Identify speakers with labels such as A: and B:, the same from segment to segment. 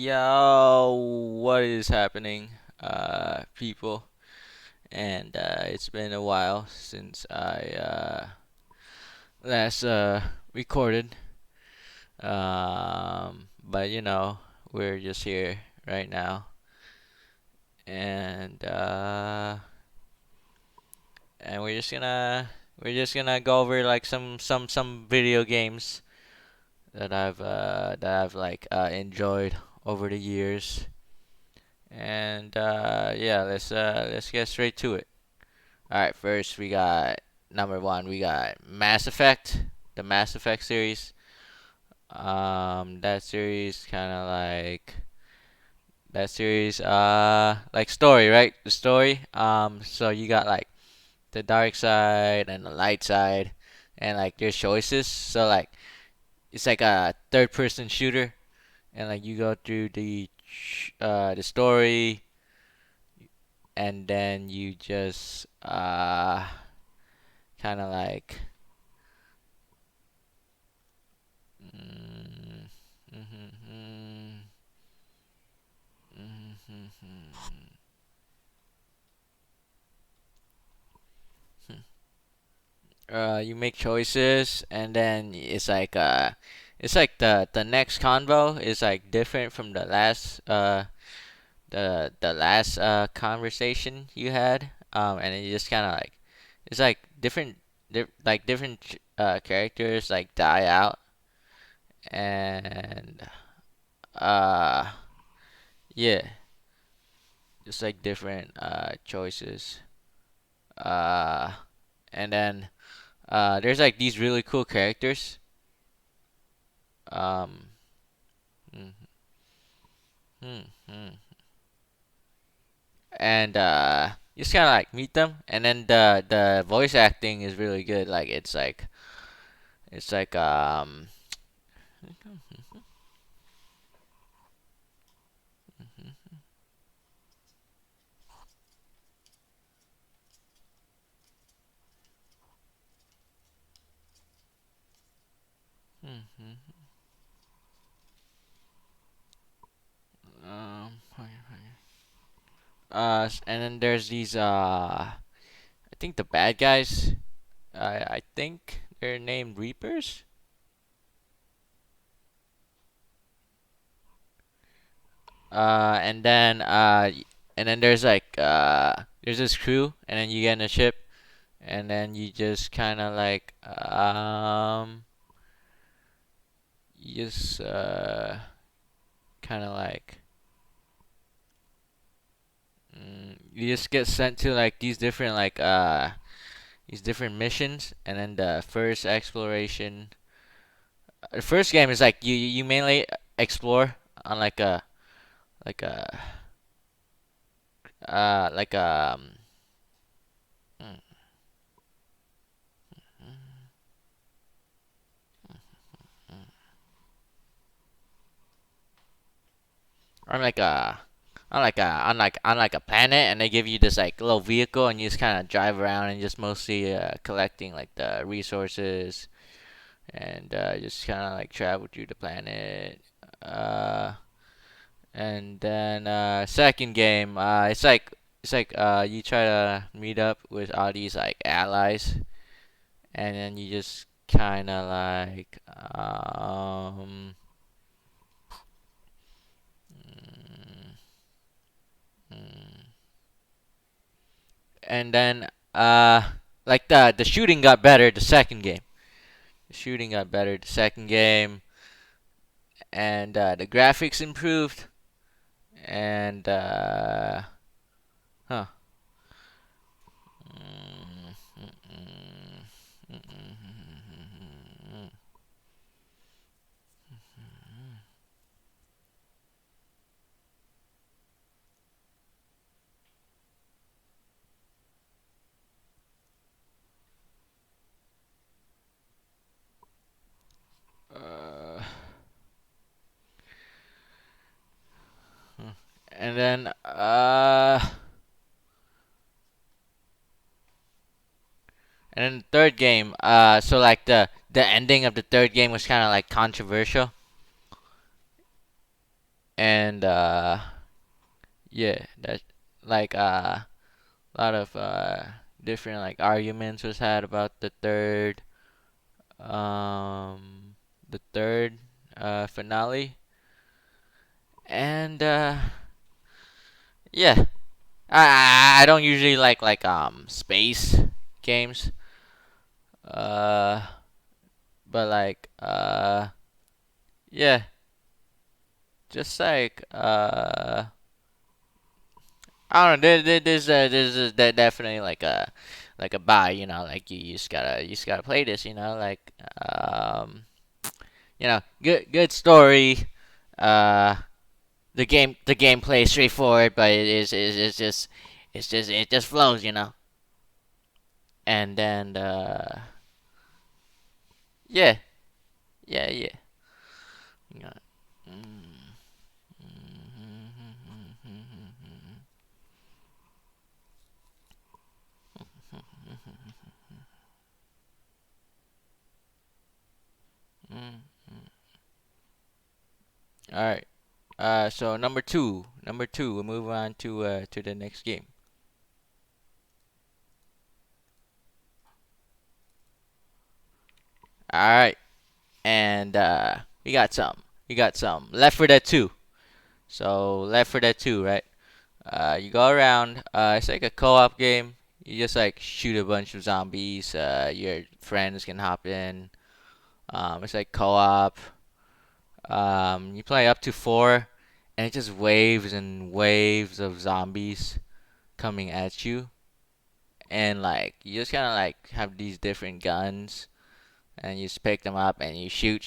A: Yo, what is happening, people? And it's been a while since I last recorded. But we're just here right now, and we're just gonna go over like some video games that I've like enjoyed over the years. And yeah, let's get straight to it. All right, first we got number one. We got Mass Effect, the Mass Effect series. That series kind of like story, right? The story. So you got like the dark side and the light side, and like there's choices. So like it's like a third-person shooter, and like you go through the story, and then you just kind of like mm, mhm, mhm, mhm, mhm. You make choices, and then it's like the next convo is like different from the last conversation you had. And it just kind of like it's like different characters like die out, and uh yeah, just like different choices. Uh, and then there's like these really cool characters. Um, mm, mm, mm. And you just kind of like meet them, and then the voice acting is really good. Like it's like. Mhm. And then there's these I think the bad guys. I think they're named Reapers. And then there's this crew, and then you get in a ship, and then you just kind of like you just kind of like you just get sent to like these different missions, and then the first game is like you mainly explore on like a like mm, on like a on like a planet, and they give you this like little vehicle, and you just kind of drive around and just mostly collecting like the resources, and just kind of like travel through the planet. uh and then second game, it's like you try to meet up with all these like allies, and then you just kind of like mm, mm, and then like the shooting got better the second game. The shooting got better the second game, and the graphics improved, and huh. Mm, mm, mm, mm, mm, uh, huh. and then the third game, so like the ending of the third game was kind of like controversial, and yeah, that like a lot of different like arguments was had about um the third finale, and yeah, I don't usually like space games, uh, but like yeah, just like I don't know. There's definitely like a buy. Like you just gotta play this. Um, good story. Uh, the gameplay is straightforward, but it just flows. And then yeah, yeah. Yeah. Mm, mm. All right. So number two. We'll move on to the next game. All right, and we got some Left 4 Dead 2. So Left 4 Dead 2, right? You go around. It's like a co-op game. You just like shoot a bunch of zombies. Your friends can hop in. It's like co-op. You play up to four, and it just waves and waves of zombies coming at you. And like you just kind of like have these different guns, and you just pick them up and you shoot,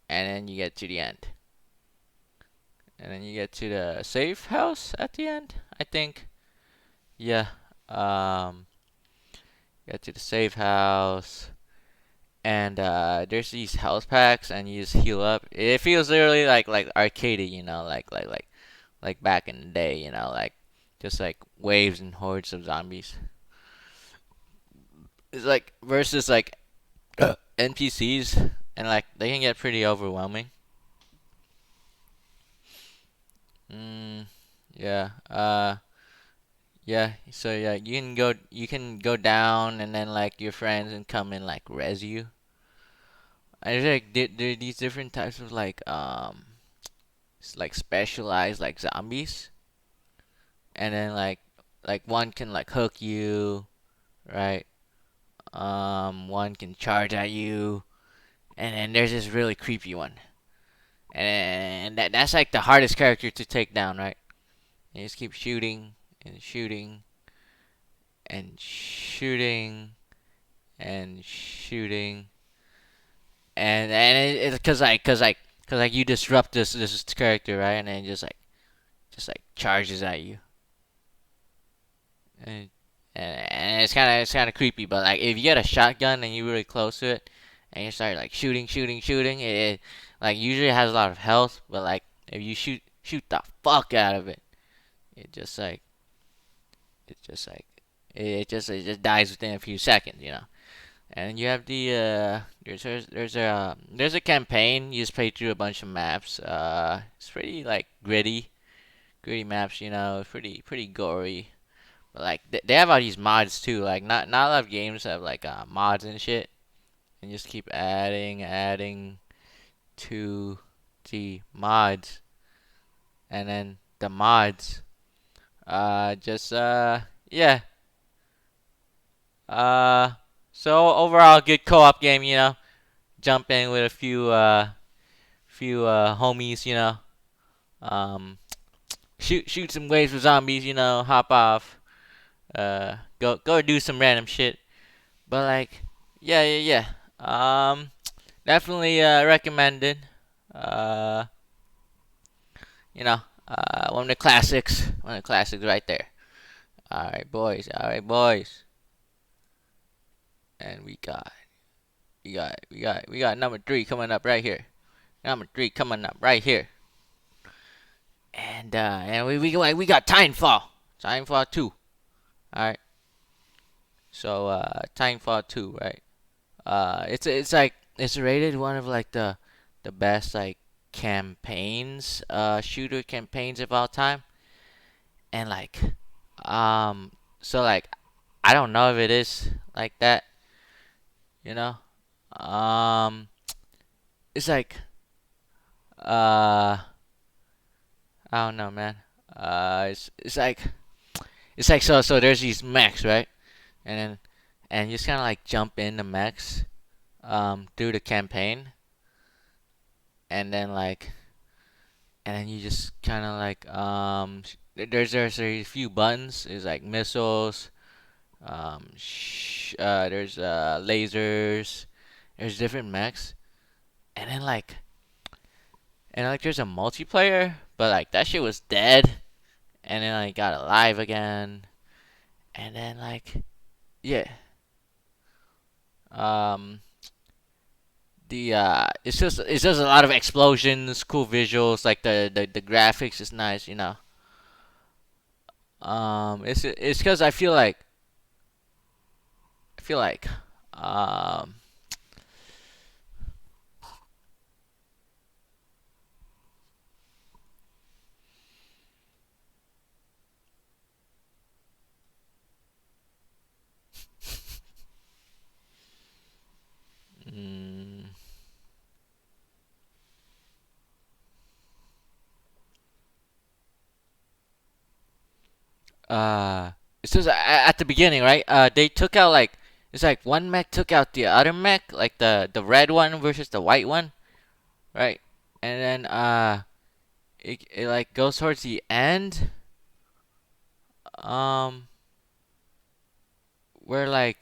A: and then you get to the end. And then you get to the safe house at the end, I think. Yeah. Um, get to the safe house, and there's these health packs, and you just heal up. It feels literally like arcadey, like back in the day, like just like waves and hordes of zombies. It's like versus like NPCs, and like they can get pretty overwhelming. Mm, yeah. Yeah. So yeah, you can go down, and then like your friends can come and like res you. And there's like there are these different types of like specialized like zombies, and then like one can like hook you, right? One can charge at you, and then there's this really creepy one, and that's like the hardest character to take down, right? You just keep shooting and shooting and shooting and shooting, and it's cause you disrupt this character, right? And then just like charges at you, and and it's kind of creepy. But like if you get a shotgun and you're really close to it, and you start like shooting, it like usually has a lot of health. But like if you shoot the fuck out of it, it just like it just like it just dies within a few seconds. And you have there's a campaign. You just play through a bunch of maps. It's pretty like gritty maps. It's pretty gory. But like they have all these mods too. Like not a lot of games have like mods and shit. And just keep adding to the mods, and then the mods just yeah. Uh so overall good co-op game. Jump in with a few homies. Um shoot some waves with zombies. Hop off. Go do some random shit. But like, yeah. Definitely recommended. Uh, one of the classics. One of the classics right there. All right, boys. All right, boys. And we got number three coming up right here. Number three coming up right here. And we got Timefall. Timefall 2. All right. So Timefall 2, right? It's like it's rated one of like the best like campaigns, shooter campaigns of all time, and like, um, so like I don't know if it is like that, you know. Um, it's like, uh, I don't know, man. It's like so there's these mechs, right? And then and you just kind of like jump in the mechs through the campaign, and then you just kind of like there's a few buttons. There's like missiles. There's lasers. There's different mechs, and then there's a multiplayer, but like that shit was dead, and then I got alive again, and then yeah, um, it's just a lot of explosions, cool visuals, like the graphics is nice, you know. It's because I feel like um mm, uh it's just at the beginning, right? They took out like it's like one mech took out the other mech, like the red one versus the white one, right? And then it like goes towards the end, um where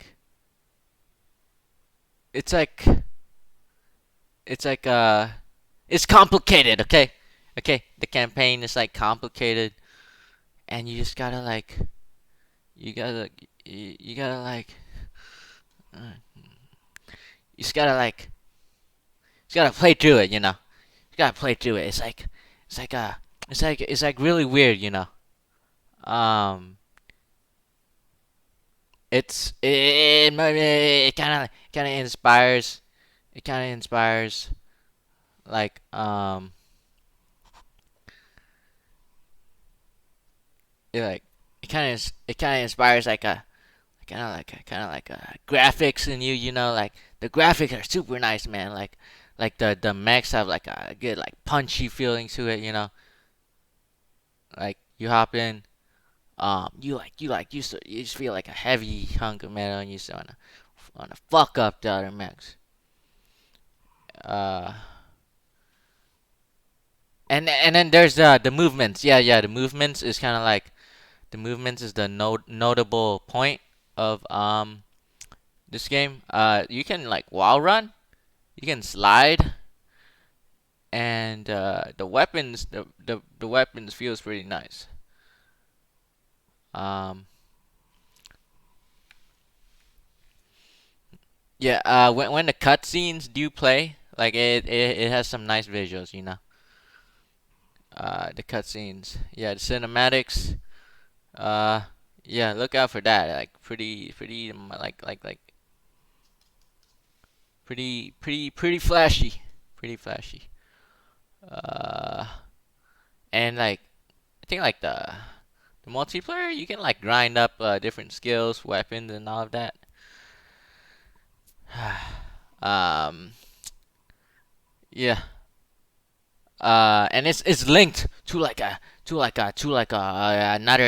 A: it's like it's like it's complicated, okay? Okay, the campaign is like complicated, and you just gotta you gotta you gotta uh, you just gotta you just gotta play through it, you know. You gotta play through it. It's like uh it's like really weird, you know. Um, it kind of inspires. It kind of inspires like it like it kind of inspires like a graphics in you, you know, like the graphics are super nice, man. Like the mechs have like a good like punchy feeling to it, you know. Like you hop in, you just feel like a heavy hunk of metal, and you just wanna fuck up the other mechs. Uh, and then there's the movements. Yeah, the movements is kind of like the movements is the notable point of this game. You can like wall run, you can slide, and the weapons feels pretty nice. Um, yeah. When the cutscenes do play, like it has some nice visuals, you know. The cutscenes, yeah, the cinematics. Uh, yeah, look out for that. Like pretty, pretty flashy, pretty flashy. Uh, and I think the multiplayer, you can like grind up different skills, weapons, and all of that. um, yeah. And it's linked to another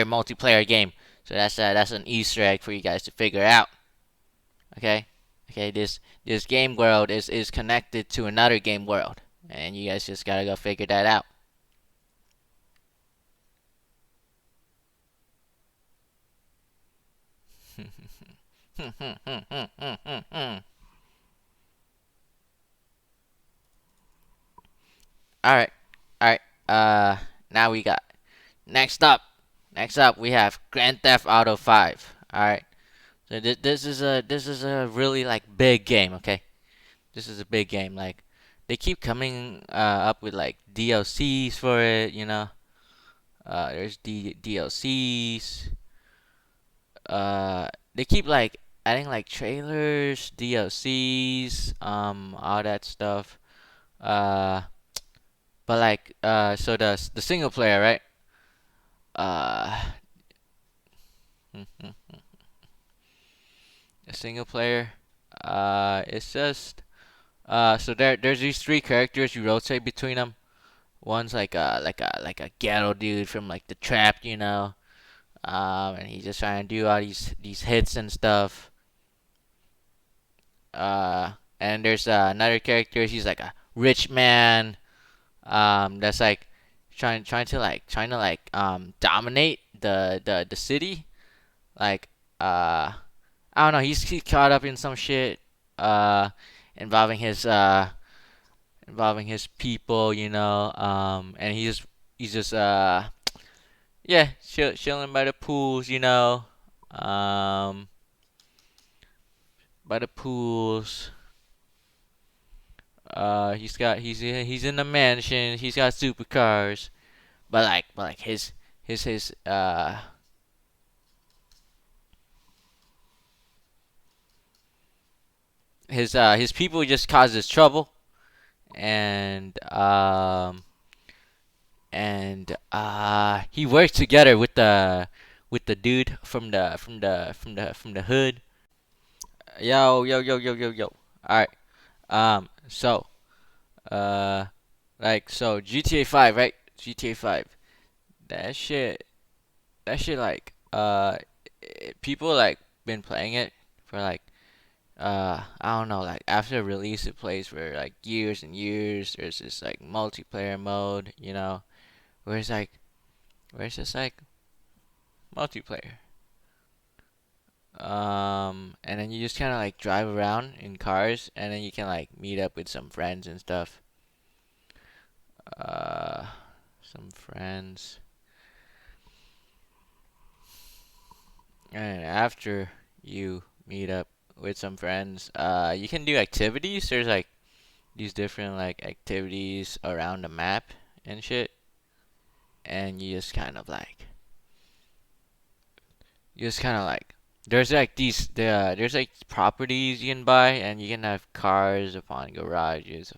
A: multiplayer game. So that's an Easter egg for you guys to figure out. Okay, okay. This game world is connected to another game world, and you guys just gotta go figure that out. All right, all right. Now we got next up. Next up, we have Grand Theft Auto 5. All right. So this is a really like big game. Okay, this is a big game. Like they keep coming up with like DLCs for it. You know, there's DLCs. They keep like adding like trailers, DLCs, all that stuff. Uh, But like so the single player, right? Uh, the single player. It's just so there's these three characters you rotate between them. One's like a ghetto dude from like the trap, and he's just trying to do all these hits and stuff. And there's another character. He's like a rich man. That's like trying to dominate the city. Like I don't know. He's caught up in some shit. Uh, involving his people. And he's just yeah, chilling by the pools. Um, by the pools. He's in a mansion. He's got supercars, but like his people just causes trouble, and he works together with the dude from the hood. Yo yo yo yo yo yo. All right. So uh so GTA 5, right? GTA 5. That shit like people like been playing it for like I don't know, like after release it plays for like years and years. There's this like multiplayer mode, where it's like where it's just like multiplayer. And then you just kind of like drive around in cars, and then you can like meet up with some friends and stuff. Uh, some friends, and after you meet up with some friends, you can do activities. There's like these different like activities around the map and shit, and you just kind of like there's like properties you can buy, and you can have cars upon garages.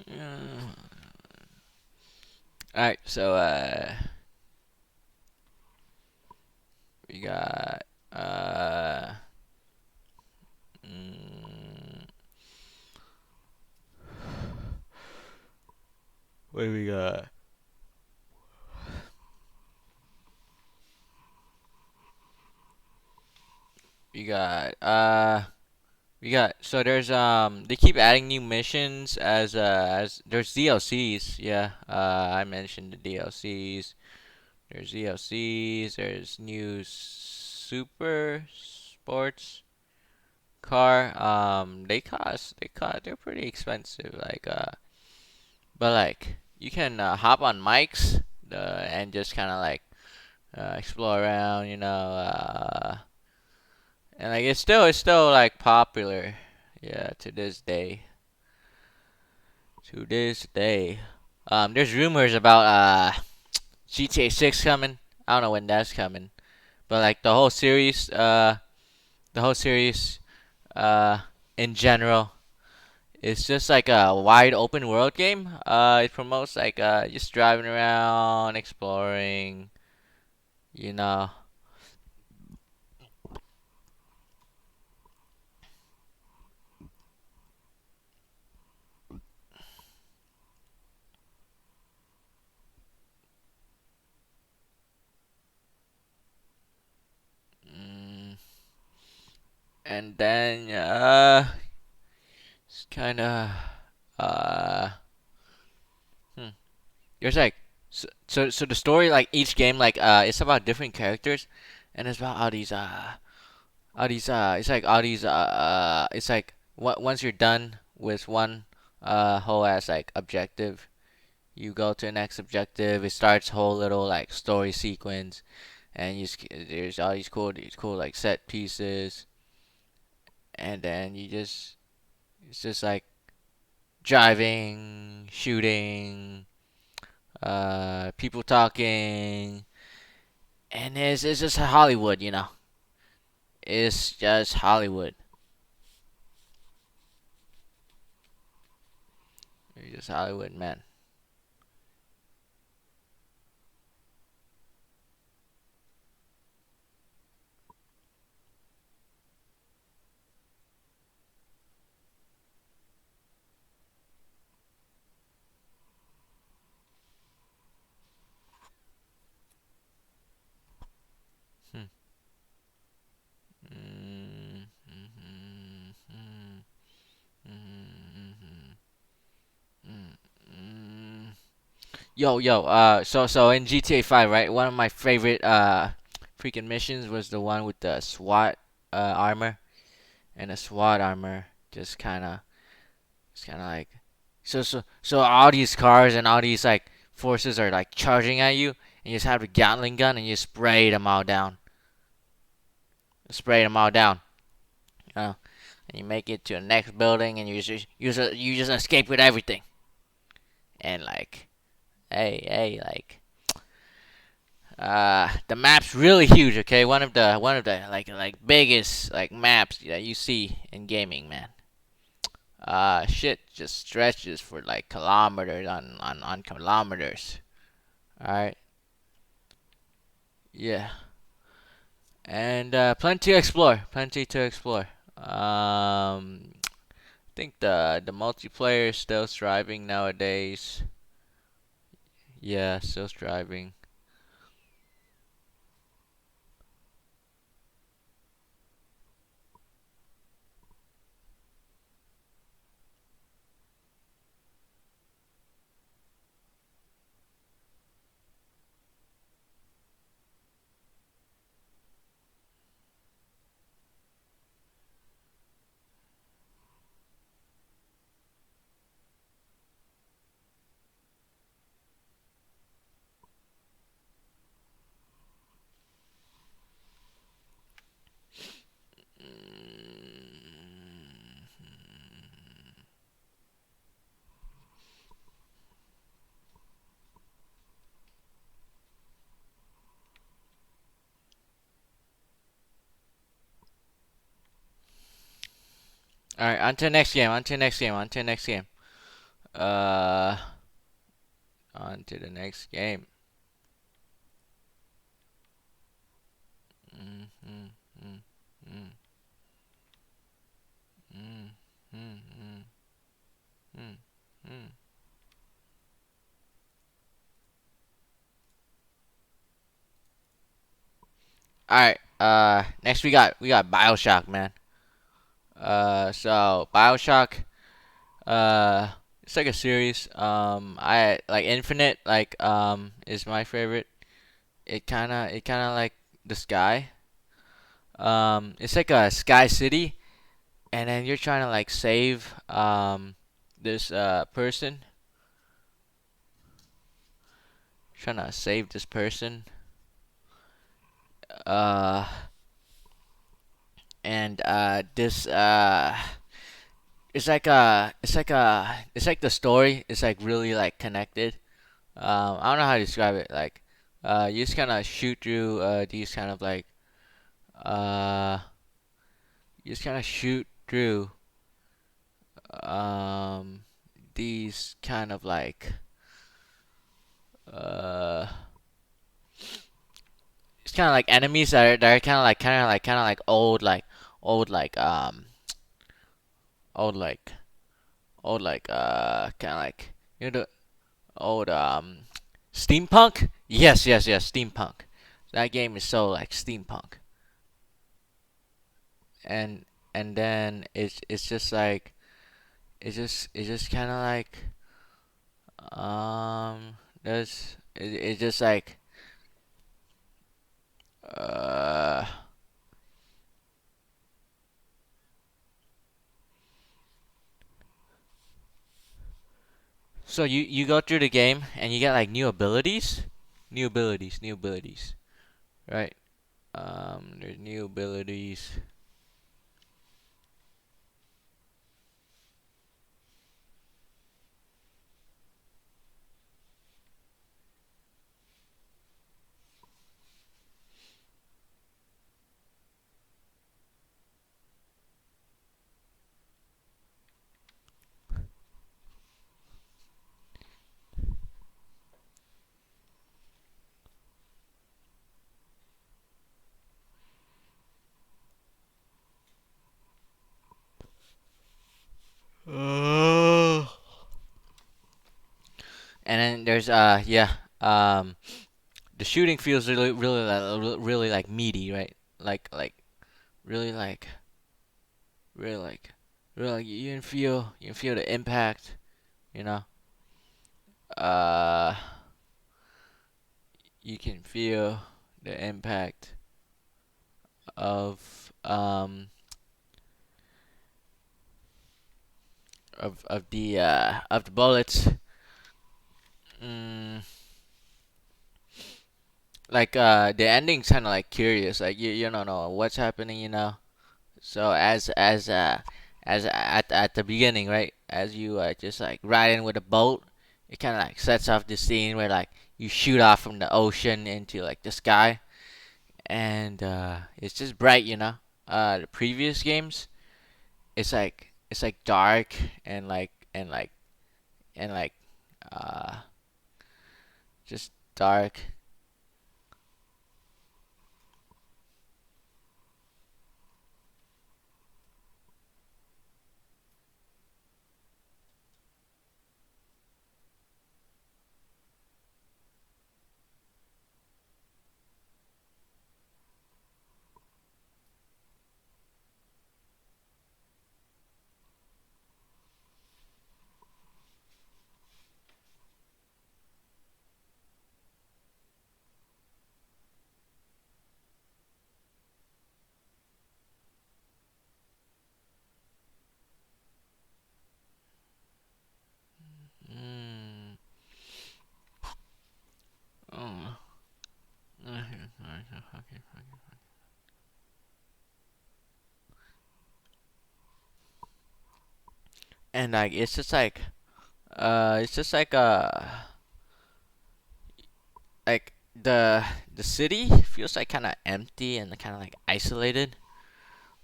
A: Yeah. All right, so we got uh mm, what do we got? We got so there's they keep adding new missions as there's DLCs. Yeah, I mentioned the DLCs. There's DLCs. There's new super sports car. They're pretty expensive. But like you can hop on mics and just kind of like explore around. And like it's still like popular. Yeah, to this day. To this day. There's rumors about GTA 6 coming. I don't know when that's coming, but like the whole series, uh, in general, it's just like a wide open world game. It promotes like just driving around, exploring, you know. Mm, and then it's kind of uh, hmm. There's like so the story like each game like it's about different characters, and it's about all these it's like all these it's like once you're done with one whole ass like objective, you go to the next objective. It starts whole little like story sequence, and there's all these cool like set pieces, and then it's just like driving, shooting, people talking, and it's just Hollywood, you know. It's just Hollywood. It's just Hollywood, man. Hmm. Mm, mhm, mhm, mhm, mhm, mhm. Yo. So in GTA 5, right? One of my favorite freaking missions was the one with the SWAT armor, and the SWAT armor just kind of like so all these cars and all these like forces are like charging at you, and you just have a Gatling gun and you spray them all down, spray them all down. You know, and you make it to the next building, and you just escape with everything. And like, like, the map's really huge. Okay, one of the like biggest like maps that you see in gaming, man. Shit just stretches for like kilometers on kilometers. All right, yeah, and plenty to explore, plenty to explore. I think the multiplayer is still thriving nowadays. Yeah, still thriving. All right, on to the next game. On to the next game. On to the next game. Uh, on to the next game. Mm, mm, mm, mm, mm, mm, mm, mm, mm. All right. Next we got Bioshock, man. So Bioshock. It's like a series. I like Infinite. Is my favorite. It kind of like the sky. It's like a sky city, and then you're trying to like save this person, trying to save this person. Uh, and this it's like the story is like really like connected. I don't know how to describe it. Like, you just kind of shoot through these kind of like uh, you just kind of shoot through um these kind of like uh it's kind of like enemies that are kind of like old like old like old like kind of like you know the old steampunk. Yes, steampunk. That game is so like steampunk, and then it's just like it's just kind of like it's just like uh So you go through the game and you get like new abilities, right? There's new abilities. Uh, and then there's the shooting feels really like meaty, right? Like really like really like really like you can feel the impact, you know. Uh, you can feel the impact of of the bullets. Mm, like the ending's kind of like curious, like you don't know what's happening, you know. So as at the beginning, right, as you just like ride in with a boat, it kind of like sets off this scene where like you shoot off from the ocean into like the sky, and it's just bright, you know. The previous games, it's like dark and and like uh just dark. Mm. Oh. And like it's just like the city feels like kind of empty and kind of like isolated.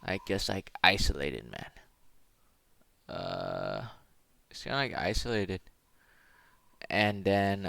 A: I guess like isolated, man. Uh, it's kind of like isolated, and then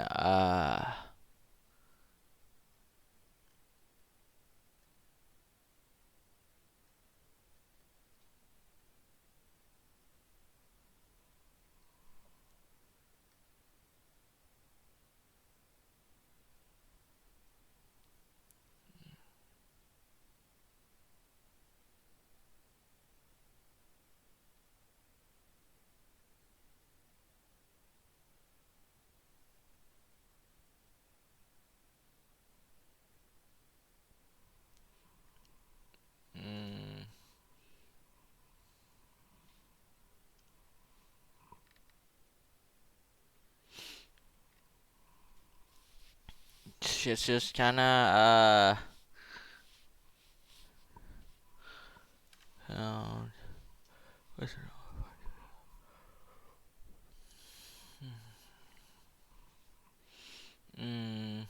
A: mm, it's just kind of uh, what's it- mm,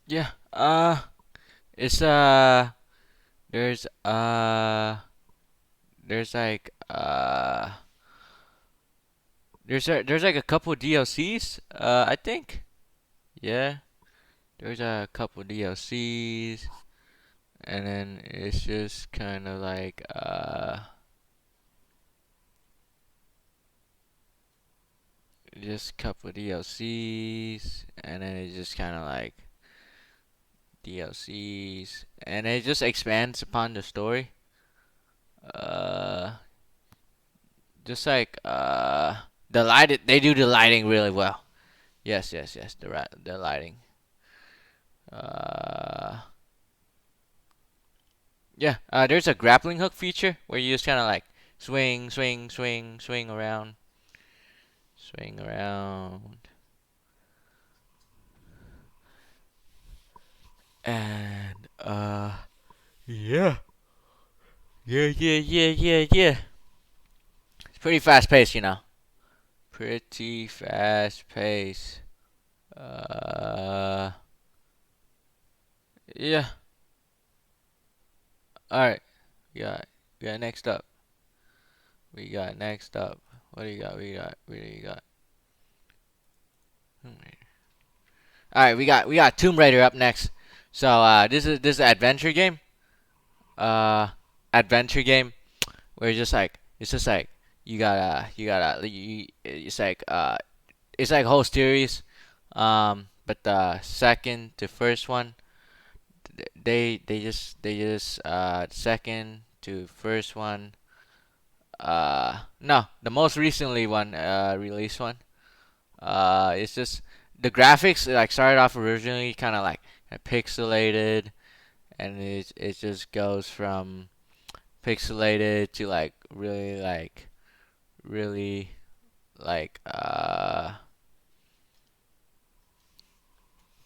A: yeah. It's there's there's like there's like a couple DLCs. I think. Yeah. There's a couple DLCs, and then it's just kind of like just a couple DLCs, and then it just kind of like DLCs, and it just expands upon the story. Uh, just like the light, they do the lighting really well. Yes, yes, yes. The lighting. Uh, yeah. There's a grappling hook feature where you just kind of like swing, swing, swing, swing around, and yeah, yeah. It's pretty fast paced, you know. Pretty fast pace. Uh, yeah. All right. We got next up. We got next up. What do you got? What do you got? All right. We got Tomb Raider up next. So this is an adventure game. Uh, adventure game where it's just like it's like a whole series. But the second to first one, they just second to first one. No, the most recently one released one. It's just the graphics like started off originally kind of like pixelated, and it just goes from pixelated to like really like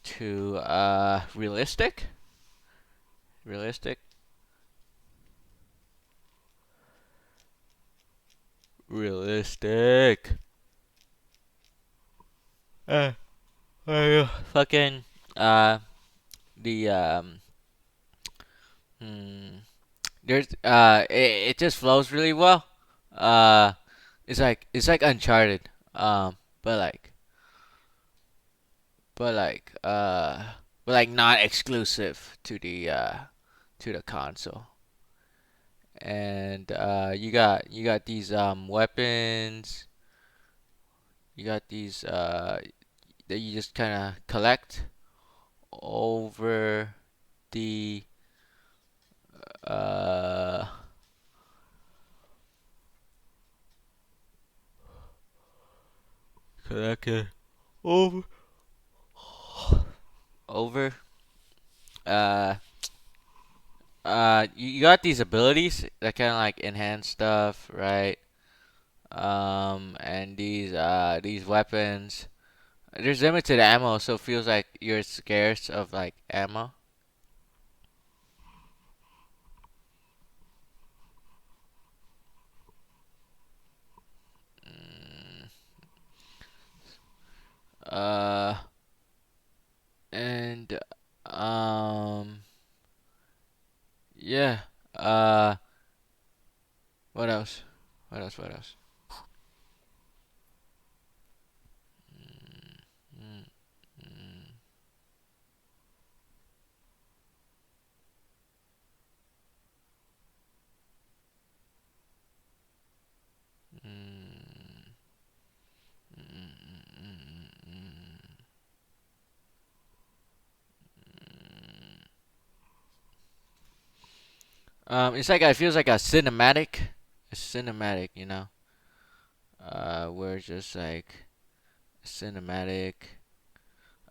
A: to realistic, realistic. Uh, fucking uh the hmm, there's it just flows really well. Uh, it's like Uncharted. But like but like but like not exclusive to the console. And you got these weapons. You got these that you just kind of collect over the uh collect it over over uh you got these abilities that kind of like enhance stuff, right? And these weapons, there's limited ammo, so it feels like you're scarce of like ammo. Mm, uh, and um, yeah. Uh, what else? What else? What else? Mm, mm, mm, mm, mm. It's like it feels like a cinematic, you know. Where it's just like cinematic.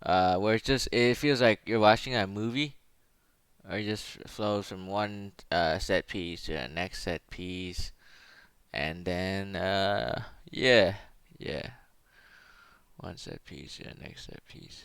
A: Where it's just it feels like you're watching a movie, or it just flows from one set piece to the next set piece, and then yeah, yeah, one set piece to the next set piece.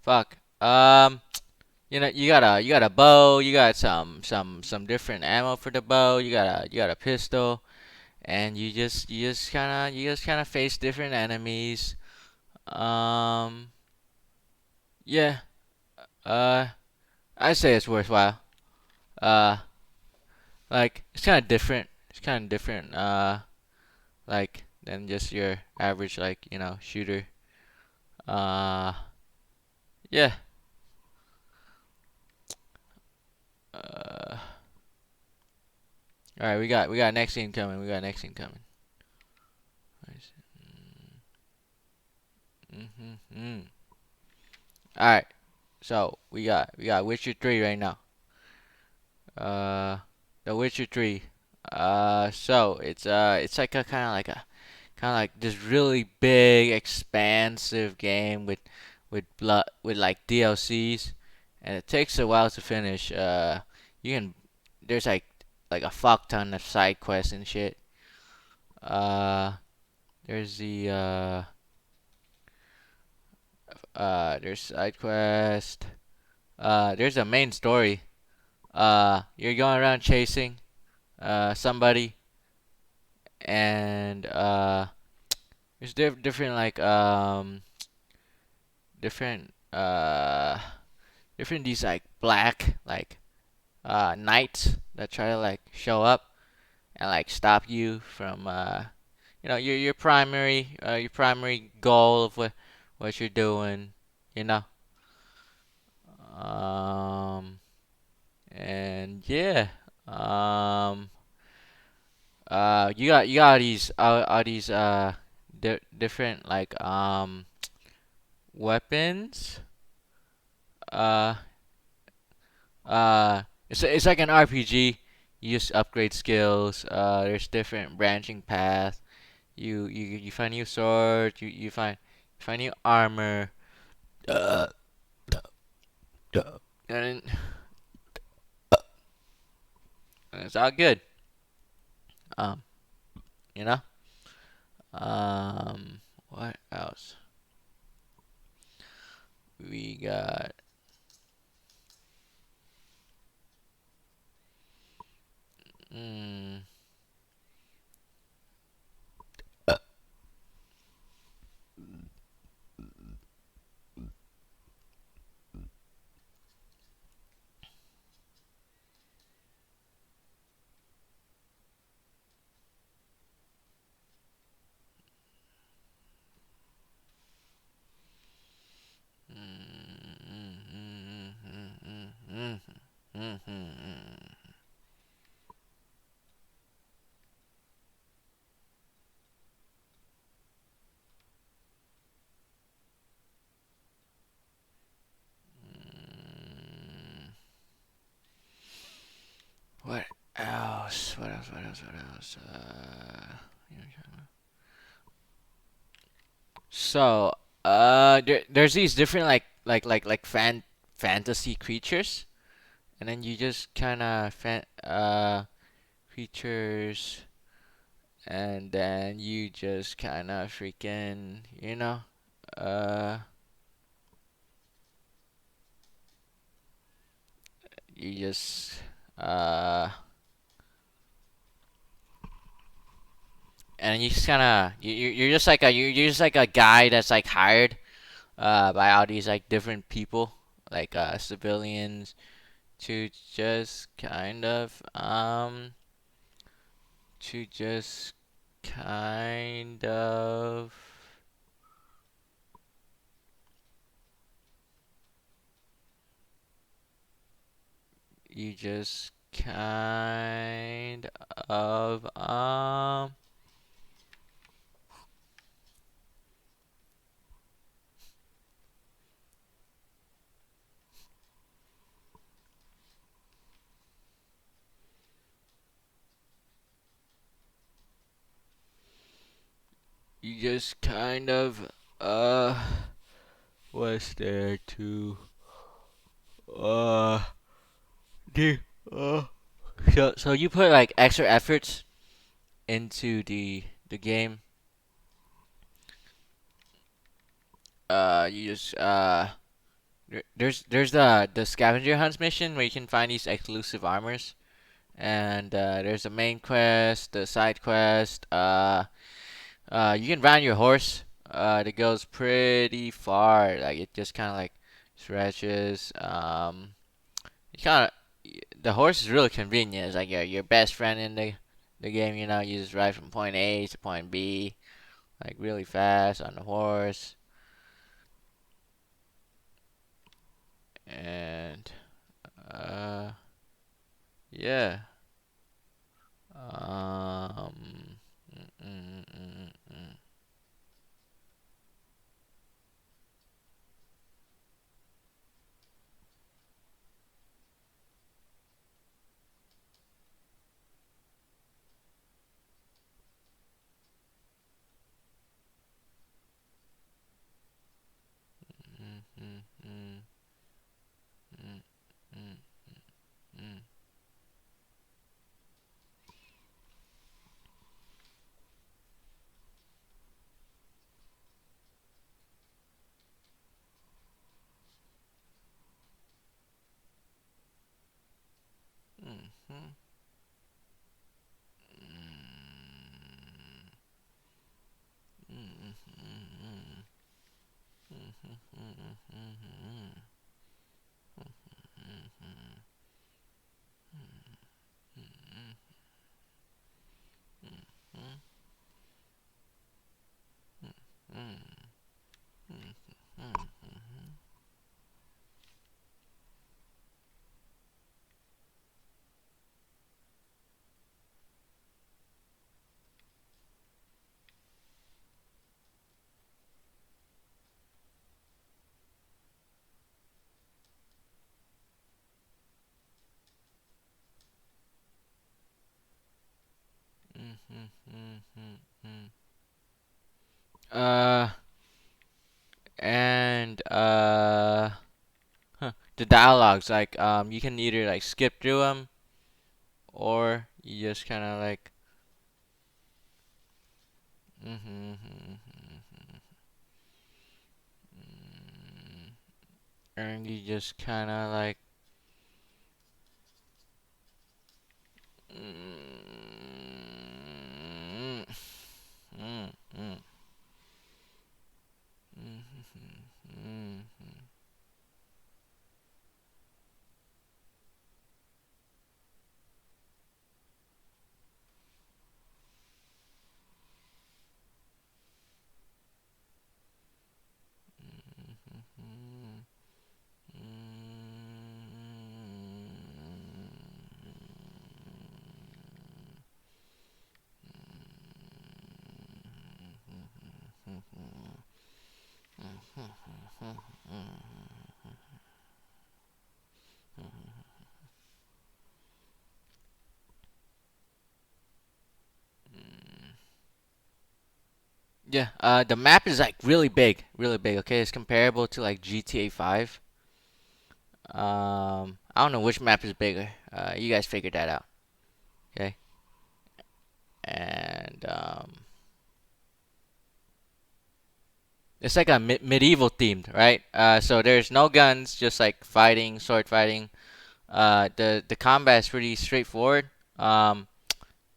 A: fuck. You got a bow. You got some different ammo for the bow. You got a pistol, and you just kind of face different enemies. Um, yeah. Uh, I say it's worthwhile. Uh, like it's kind of different. It's kind of different. Like than just your average shooter. Uh, yeah. All right, we got next scene coming. We got next scene coming. Mm-hmm. All right, so we got Witcher 3 right now. Uh, The Witcher 3. So it's like a kind of like this really big, expansive game with like DLCs, and it takes a while to finish. You can there's like a fuck ton of side quests and shit. Uh, there's there's side quest. There's a main story. You're going around chasing somebody, and there's different different different these like black knights that try to like show up and like stop you from your primary goal of what you're doing, you know. Um and yeah. Um you got all these different weapons. Uh it's like an RPG. You just upgrade skills. There's different branching paths. You find new swords. You find new armor. Uh, and it's all good. Um, you know. What else? We got. Mm, what else? What else? What else? What else? So, there's these different fantasy creatures, and then you just kind of creatures, and then you just kind of freaking, uh, you just uh, and you just kind of you're just like a guy that's like hired by all these like different people, like civilians, to just kind of to just kind of you just kind of you just kind of uh was there to uh do so you put like extra efforts into the game. You just There's the scavenger hunts mission where you can find these exclusive armors, and there's the main quest, the side quest. You can ride your horse. It goes pretty far. Like it just kind of like stretches. You kind of the horse is really convenient. It's like your best friend in the game. You know, you just ride from point A to point B, like really fast on the horse, and uh, yeah. Um, mm, mm, mm, mm, mm, mm, mm, mm, mm, mm, mm, mm, mm, mm, mm, mm. Uh, and the dialogues like you can either like skip through them or you just kind of like mm-hmm, and you just kind of like mm, mm, mm, mm, mm, yeah, the map is like really big, really big. Okay, it's comparable to like GTA 5. I don't know which map is bigger. You guys figured that out. Okay, and it's like a medieval themed, right? So there's no guns, just like fighting, sword fighting. The combat is pretty straightforward. Um,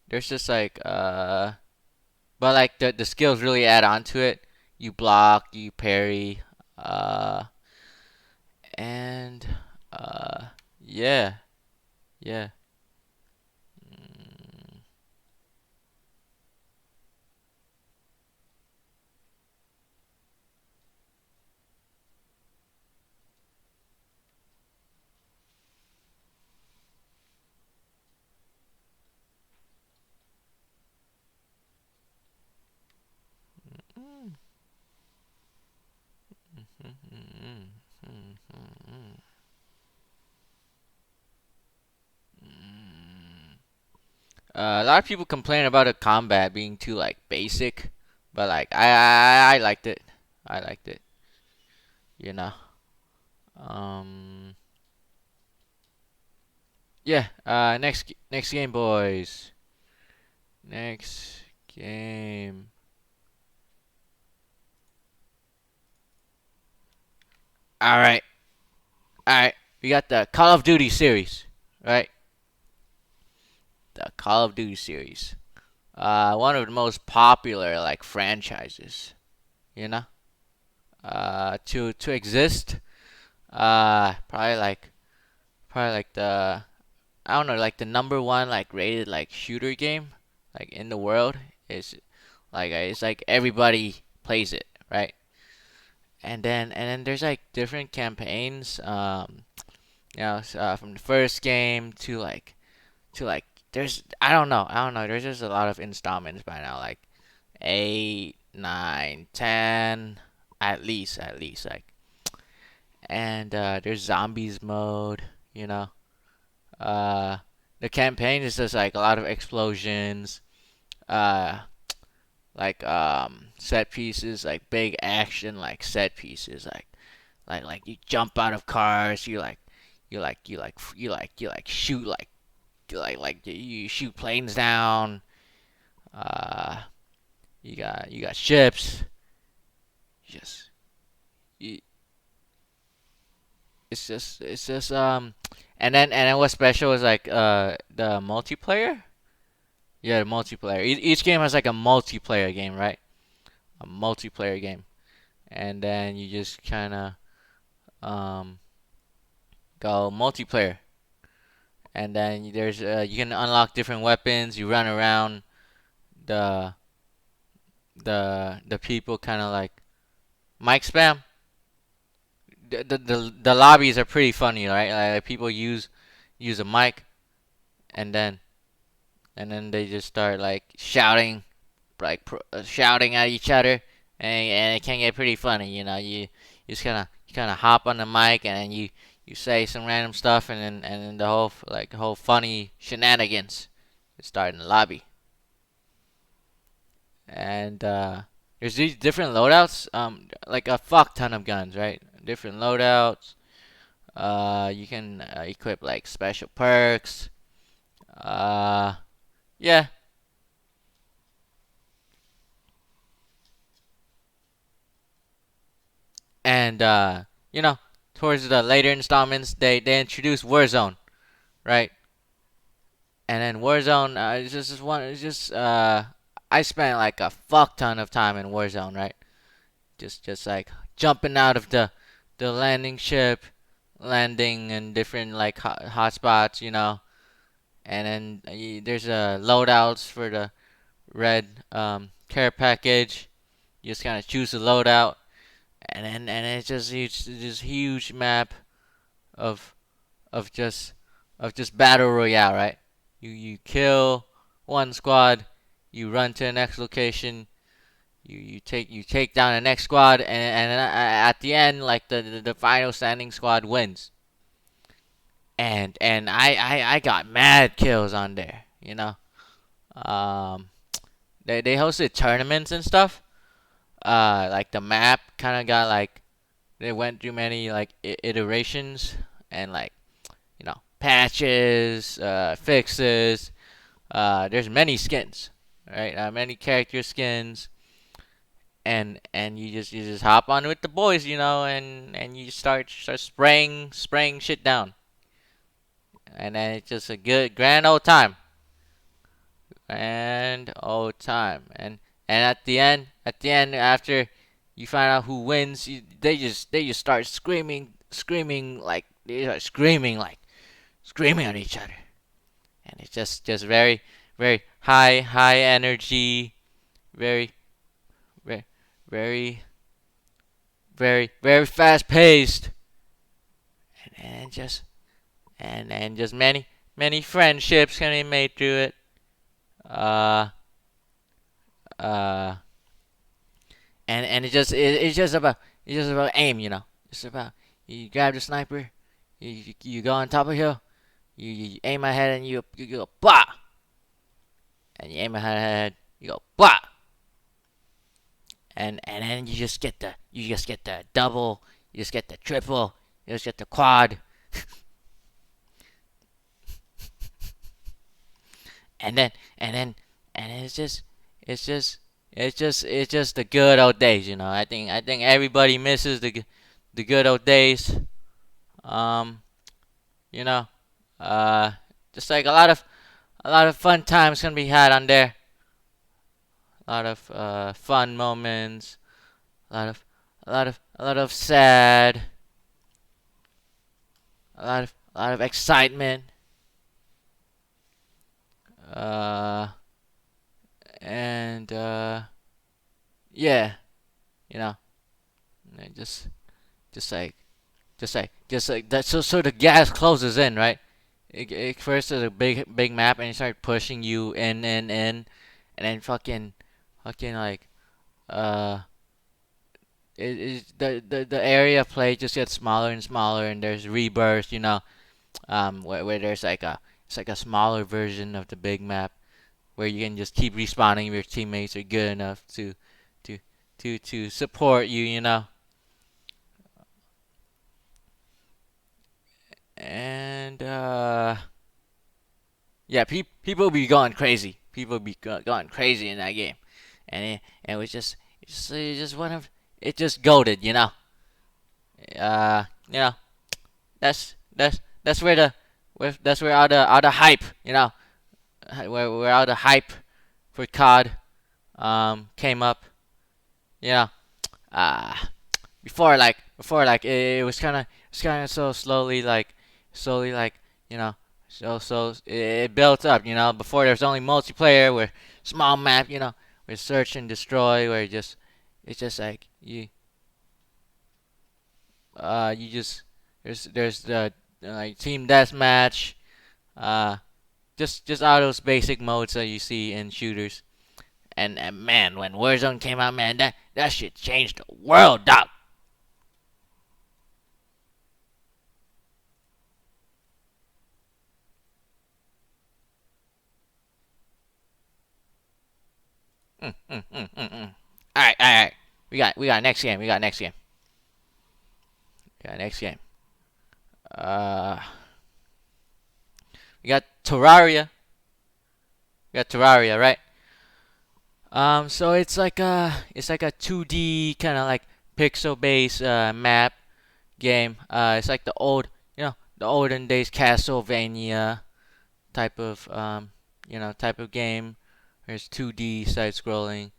A: there's just like but like the skills really add on to it. You block, you parry, uh, and uh, yeah, yeah. Mm, mm, mm, mm, mm, mm, mm. A lot of people complain about the combat being too like basic, but like I liked it. I liked it. You know. Um. Yeah. Next game, boys. Next game. All right. All right, we got the Call of Duty series, right? The Call of Duty series. One of the most popular like franchises, you know, to exist. Probably like the I don't know, like the number one like rated like shooter game like in the world is like it's like everybody plays it, right? And then there's like different campaigns. From the first game to like there's I don't know. There's just a lot of installments by now, like 8, 9, 10, at least like. And there's zombies mode, you know. Uh, the campaign is just like a lot of explosions, uh, set pieces, like big action, like set pieces, like you jump out of cars, you shoot you shoot planes down. Uh, you got ships. Just you, it's just. And then what's special is like the multiplayer. Yeah, the multiplayer. Each game has like a multiplayer game, right? A multiplayer game, and then you just kind of um go multiplayer, and then you can unlock different weapons. You run around the the people, kind of like mic spam. The lobbies are pretty funny, right? Like people use a mic, and then they just start like shouting, shouting at each other, and it can get pretty funny. You just kind of hop on the mic, and then you say some random stuff, and then the whole funny shenanigans start in the lobby. And there's these different loadouts, like a fuck ton of guns, right? Different loadouts. You can equip like special perks. Uh, yeah, and towards the later installments, they introduced Warzone, right? And then Warzone, it's just one. It's just I spent like a fuck ton of time in Warzone, right? Just like jumping out of the landing ship, landing in different like hot spots, and then there's loadouts for the red care package. You just kind of choose the loadout, and it's just huge, this huge map of of just of just battle royale, right? You kill one squad, you run to the next location, you take down the next squad, and at the end, like the final standing squad wins. And I got mad kills on there, Um, they hosted tournaments and stuff. Like the map kind of got like they went through many like iterations and like patches, fixes. There's many skins, right? Many character skins, and you just hop on with the boys, and you start spraying shit down, and then it's just a good grand old time, and at the end after you find out who wins, they just start screaming at each other, and it's just very very high energy, very very very very fast paced, and just many friendships can be made through it. Uh uh and it's just about aim, It's about you grab the sniper, you go on top of the hill, you aim ahead, and you go blah, and you aim ahead, you go blah, and then you just get the double, you just get the triple, you just get the quad, and then and then and it's just the good old days. I think everybody misses the good old days. Um, you know, uh, just like a lot of fun times gonna be had on there. A lot of fun moments. A lot of sad. A lot of excitement. Uh, and yeah, you know, and just like that. So the gas closes in, right? It first is a big map, and it start pushing you in, and then fucking like uh. The area of play just gets smaller and smaller, and there's rebirth, where there's like it's like a smaller version of the big map where you can just keep respawning if your teammates are good enough to to support you, and yeah, people be going crazy. People be going crazy in that game, and it was just one of it just goaded, uh, you know that's where that's where all the hype, where all the hype for COD came up, you know. Uh before it was kind of so slowly like you know so it built up, before there was only multiplayer where small map, where search and destroy, where it's just like you just there's the like team deathmatch, uh just all those basic modes that you see in shooters. And man, when Warzone came out, man, that shit changed the world, dog. All right. We got next game. We got next game. We got next game. Uh, we got Terraria. We got Terraria, right? So it's like a 2D kind of like pixel-based map game. It's like the olden days Castlevania type of game. There's 2D side scrolling.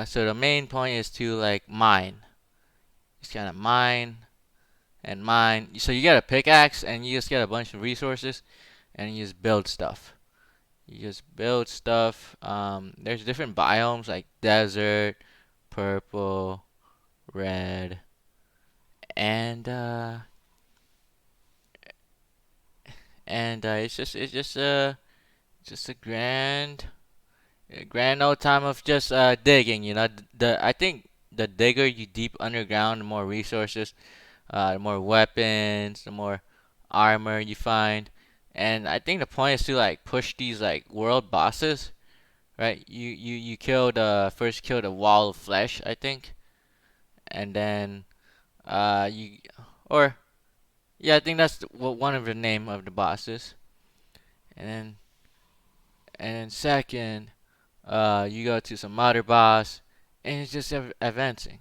A: So the main point is to like mine. Just kind of mine and mine. So you get a pickaxe and you just get a bunch of resources and you just build stuff. You just build stuff. There's different biomes like desert, purple, red, and it's just a grand old time of just digging. I think the digger you deep underground, the more resources, the more weapons, the more armor you find. And I think the point is to like push these like world bosses, right? You first kill the wall of flesh, I think, and then you or yeah, I think that's one of the name of the bosses. And then second, you go to some other boss, and it's just advancing.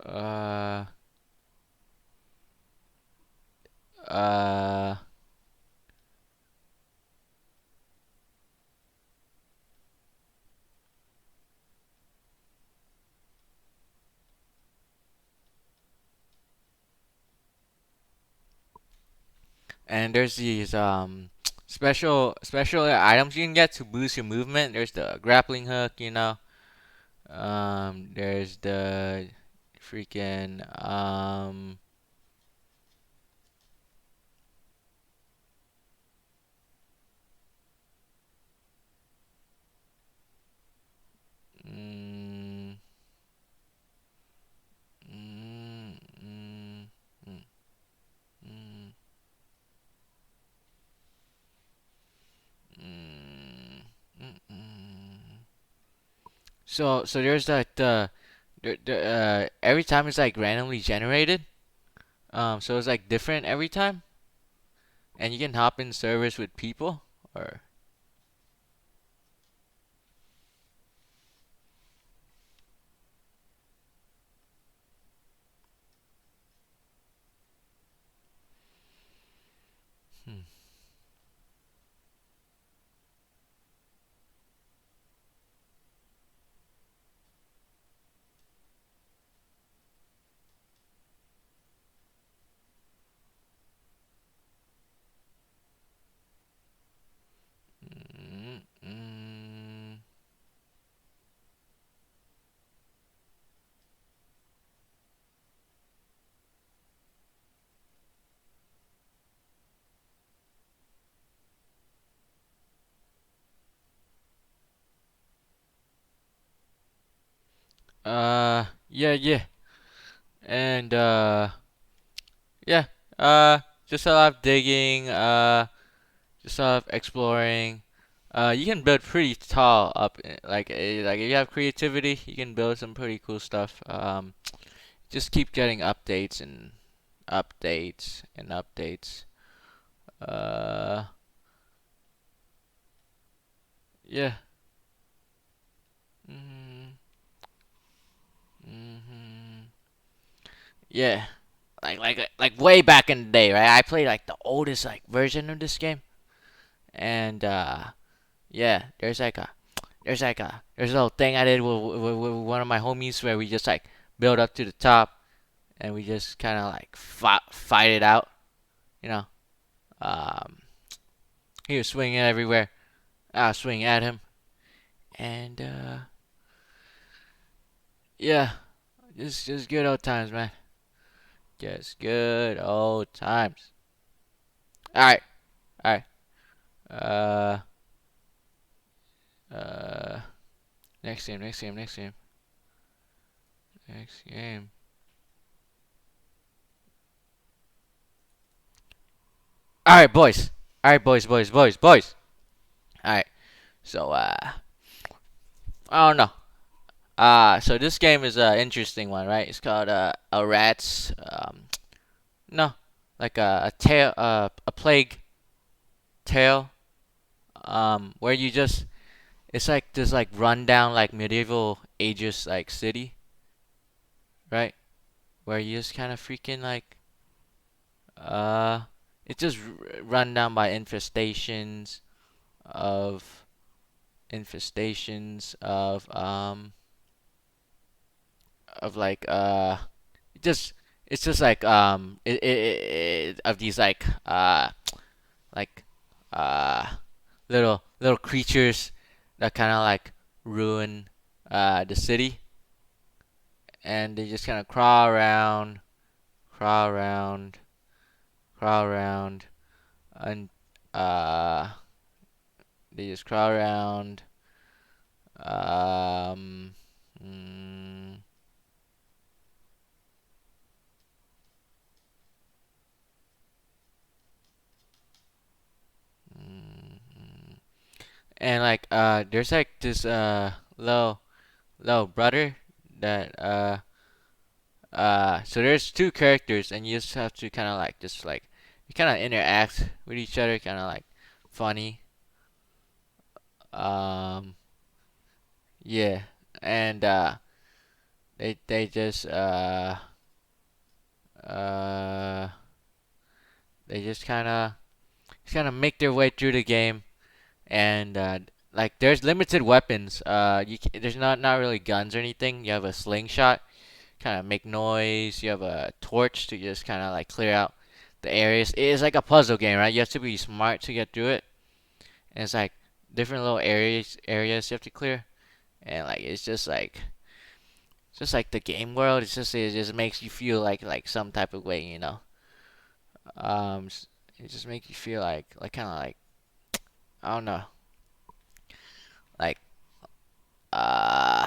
A: Uh, uh, and there's these special items you can get to boost your movement. There's the grappling hook, there's the freaking mm, mm, mm, mm, mm, mm, so there's that every time it's like randomly generated. So it's like different every time, and you can hop in servers with people or Hmm. Mm, mm. Yeah, yeah. And yeah. Just a lot of digging. Just a lot of exploring. You can build pretty tall up. Like if you have creativity, you can build some pretty cool stuff. Just keep getting updates and updates and updates. Uh, yeah. Mm, hmm Yeah. Like way back in the day, right? I played like the oldest like version of this game, and yeah, there's a little thing I did with one of my homies where we just like build up to the top and we just kind of like fight it out, you know. Um, he was swinging everywhere. I was swinging at him, and yeah, just good old times, man. Just good old times. All right, all right. Uh, uh, next game, next game, next game, next game. All right, boys. All right, boys, boys, boys, boys. All right. So I don't know. So this game is an interesting one, right? It's called a rat's no, like a tail, a plague tale. Where you just it's like this like rundown like medieval ages like city, right? Where you just kind of freaking like uh, it's just run down by of infestations of like just it's just like of these like uh little creatures that kind of like ruin the city, and they just kind of crawl around, crawl around, and uh they just crawl around. Um, mm, mm, and like there's like this little brother that so there's two characters, and you just have to kind of like just like you kind of interact with each other, kind of like funny. Um, yeah, and they uh they just kind of make their way through the game, and like there's limited weapons. There's not really guns or anything. You have a slingshot, kind of make noise. You have a torch to just kind of like clear out the areas. It is like a puzzle game, right? You have to be smart to get through it, and it's like different little areas you have to clear, and like it's just like the game world. It just makes you feel like some type of way, you know. Um, it just makes you feel like kind of like I don't know, like uh,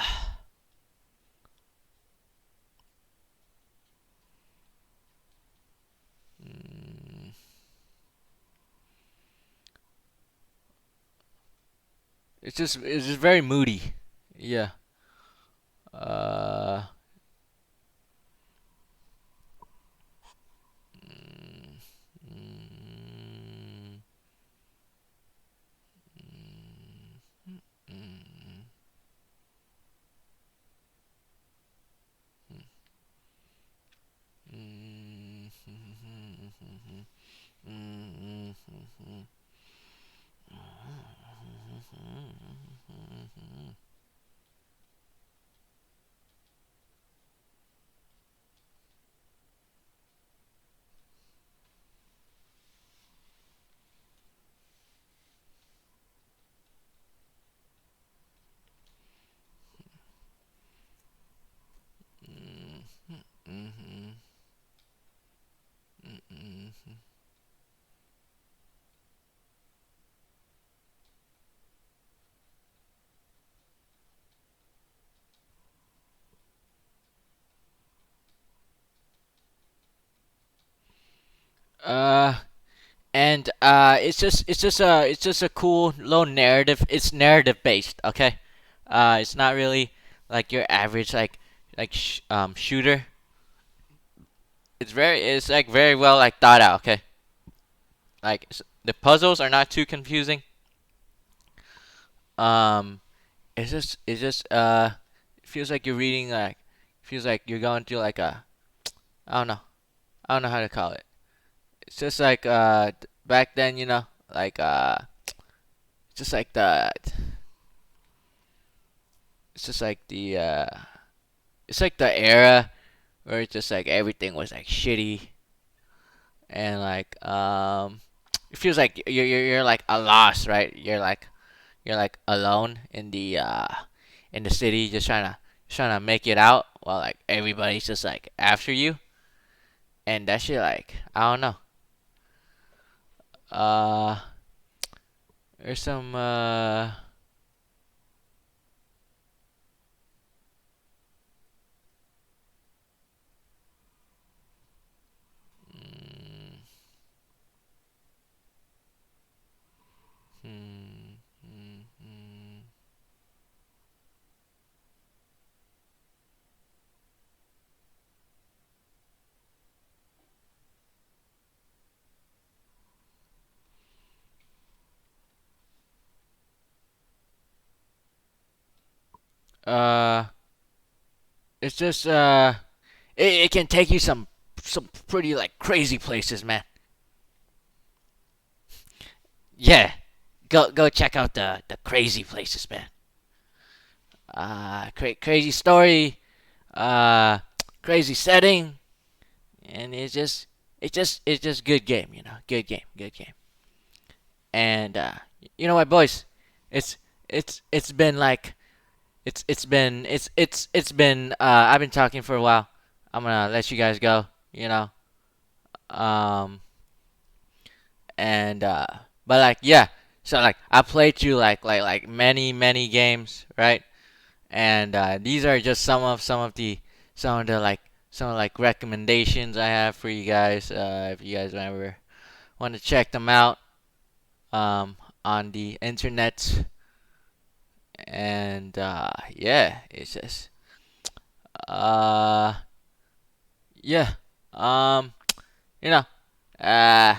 A: mm, it's just very moody. Yeah. Uh. Mm, mm, mm, mm, mm, Uh, and it's just a cool little narrative. It's narrative based, okay? It's not really like your average shooter. It's like very well like thought out, okay? The puzzles are not too confusing. Um, it's just it feels like you're reading like feels like you're going through like a I don't know I don't know how to call it. It's just like back then, like just like the it's just like the it's like the era where it's just like everything was like shitty and like it feels like you're like a lost, right? You're like alone in the city just trying to make it out while like everybody's just like after you and that shit like I don't know. Uh there's some mm, mm, mm, mm, uh it's just it can take you some pretty like crazy places, man. Yeah, go check out the crazy places, man. Crazy story, uh, crazy setting, and it's just good game, good game, good game. And you know what, boys? It's it's been like it's been I've been talking for a while. I'm gonna let you guys go, you know. Um, and but like yeah, so like I played through like many games, right? And these are just some of the like some of like recommendations I have for you guys. If you guys ever want to check them out on the internet, and yeah, it's just uh yeah um you know uh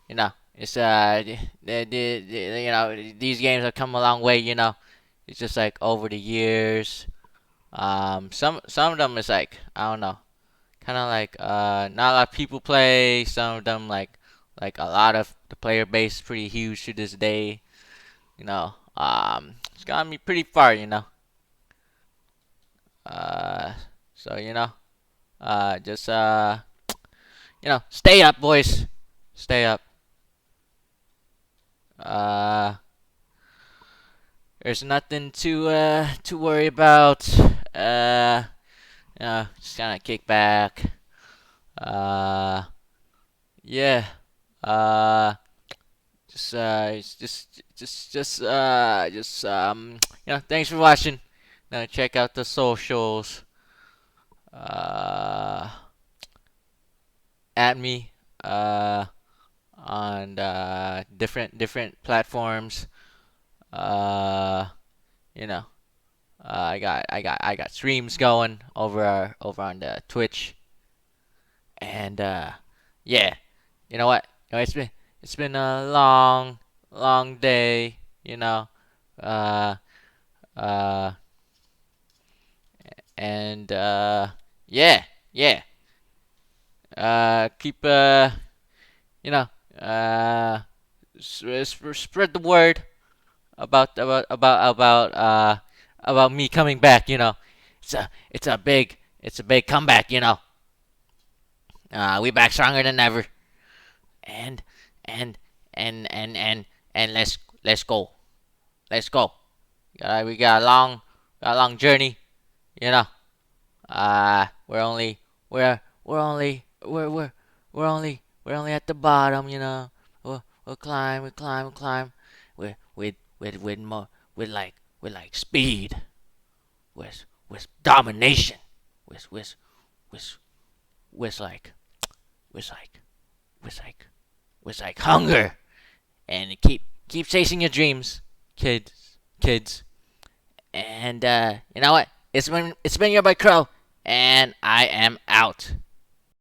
A: you know it's these games have come a long way. It's just like over the years. Some of them is like I don't know, kind of like not a lot of people play. Some of them like a lot of the player base is pretty huge to this day. It's gotten me pretty far. Uh, so just stay up, boys. Stay up. Uh, there's nothing to worry about. Just kind of kick back. Uh, yeah. Uh, thanks for watching. Now check out the socials. Uh, at me. Uh, on different platforms. Uh, you know, I got streams going over on the Twitch, and yeah, you know what? It's been a long day. Uh, uh, and yeah, yeah. Keep you know, uh, spread the word about me coming back. It's a big comeback. We back stronger than ever, and and and let's go, let's go. We got a long journey. You know, we're only we're only we're only at the bottom. We'll climb, we climb, we climb. With more with like speed, with domination, with with with like with like with like hunger, and keep chasing your dreams, kids. And you know what? It's been your boy Crow, and I am out.